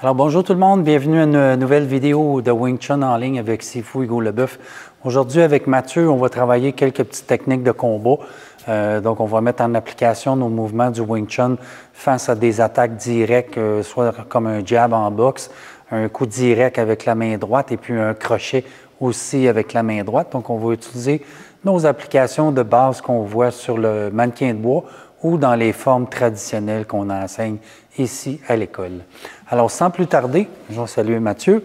Alors bonjour tout le monde, bienvenue à une nouvelle vidéo de Wing Chun en ligne avec Sifu Hugo Leboeuf. Aujourd'hui avec Mathieu, on va travailler quelques petites techniques de combat. Donc on va mettre en application nos mouvements du Wing Chun face à des attaques directes, soit comme un jab en boxe, un coup direct avec la main droite et puis un crochet aussi avec la main droite. Donc on va utiliser nos applications de base qu'on voit sur le mannequin de bois ou dans les formes traditionnelles qu'on enseigne ici à l'école. Alors, sans plus tarder, je vais saluer Mathieu.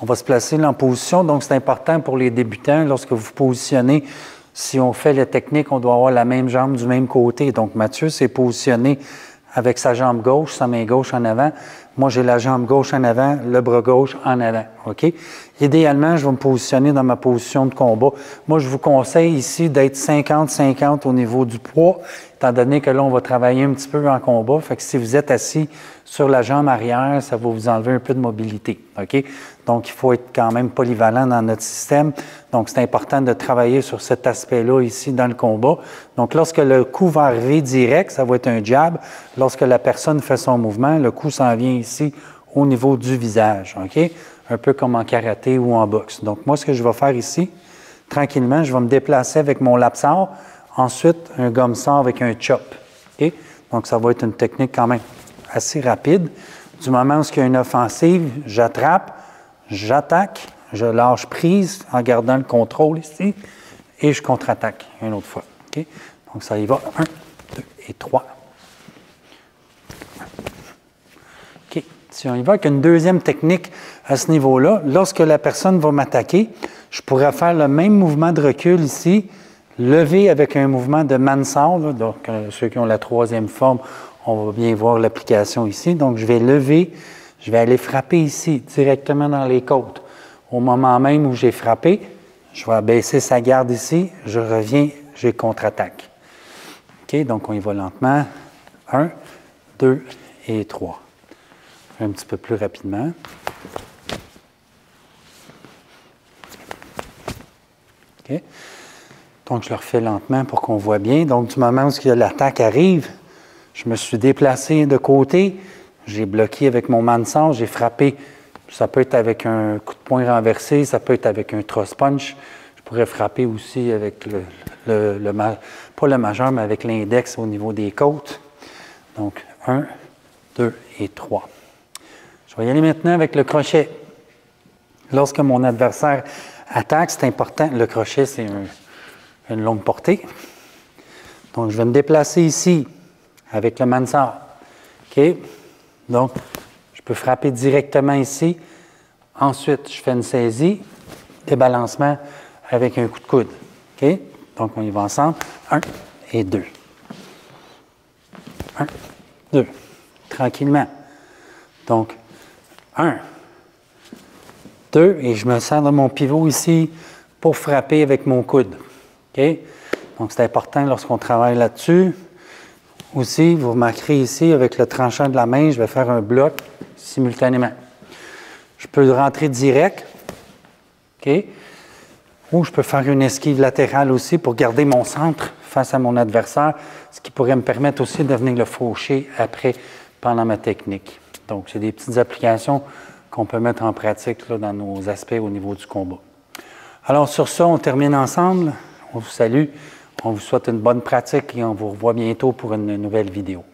On va se placer en position, donc c'est important pour les débutants, lorsque vous vous positionnez, si on fait la technique, on doit avoir la même jambe du même côté. Donc, Mathieu s'est positionné avec sa jambe gauche, sa main gauche en avant. Moi, j'ai la jambe gauche en avant, le bras gauche en avant, OK? Idéalement, je vais me positionner dans ma position de combat. Moi, je vous conseille ici d'être 50-50 au niveau du poids, étant donné que là, on va travailler un petit peu en combat. Fait que si vous êtes assis sur la jambe arrière, ça va vous enlever un peu de mobilité, OK? Donc, il faut être quand même polyvalent dans notre système. Donc, c'est important de travailler sur cet aspect-là ici dans le combat. Donc, lorsque le coup va arriver direct, ça va être un jab. Lorsque la personne fait son mouvement, le coup s'en vient ici au niveau du visage, OK? Un peu comme en karaté ou en boxe. Donc, moi, ce que je vais faire ici, tranquillement, je vais me déplacer avec mon lapsor. Ensuite, un gomme-sort avec un chop, OK? Donc, ça va être une technique quand même assez rapide. Du moment où il y a une offensive, j'attrape, j'attaque, je lâche prise en gardant le contrôle ici et je contre-attaque une autre fois. OK? Donc, ça y va. 1, 2 et 3. OK. Si on y va avec une deuxième technique à ce niveau-là, lorsque la personne va m'attaquer, je pourrais faire le même mouvement de recul ici, lever avec un mouvement de mansard. Là, donc, ceux qui ont la troisième forme, on va bien voir l'application ici. Donc, je vais lever, je vais aller frapper ici, directement dans les côtes. Au moment même où j'ai frappé, je vais baisser sa garde ici, je reviens, j'ai contre-attaque. OK, donc on y va lentement. 1, 2 et 3. Un petit peu plus rapidement. OK. Donc, je le refais lentement pour qu'on voit bien. Donc, du moment où l'attaque arrive, je me suis déplacé de côté, j'ai bloqué avec mon mansard, j'ai frappé. Ça peut être avec un coup de poing renversé, ça peut être avec un truss punch. Je pourrais frapper aussi avec pas le majeur, mais avec l'index au niveau des côtes. Donc, 1, 2 et 3. Je vais y aller maintenant avec le crochet. Lorsque mon adversaire attaque, c'est important. Le crochet, c'est une longue portée. Donc, je vais me déplacer ici avec le mansard. OK? Donc, je peux frapper directement ici. Ensuite, je fais une saisie, débalancement avec un coup de coude. OK? Donc, on y va ensemble. 1 et 2. 1, 2. Tranquillement. Donc, 1, 2, et je me sers de mon pivot ici pour frapper avec mon coude. OK? Donc, c'est important lorsqu'on travaille là-dessus. Aussi, vous remarquerez ici, avec le tranchant de la main, je vais faire un bloc simultanément. Je peux rentrer direct, OK? Ou je peux faire une esquive latérale aussi pour garder mon centre face à mon adversaire, ce qui pourrait me permettre aussi de venir le faucher après, pendant ma technique. Donc, c'est des petites applications qu'on peut mettre en pratique là, dans nos aspects au niveau du combat. Alors, sur ça, on termine ensemble. On vous salue. On vous souhaite une bonne pratique et on vous revoit bientôt pour une nouvelle vidéo.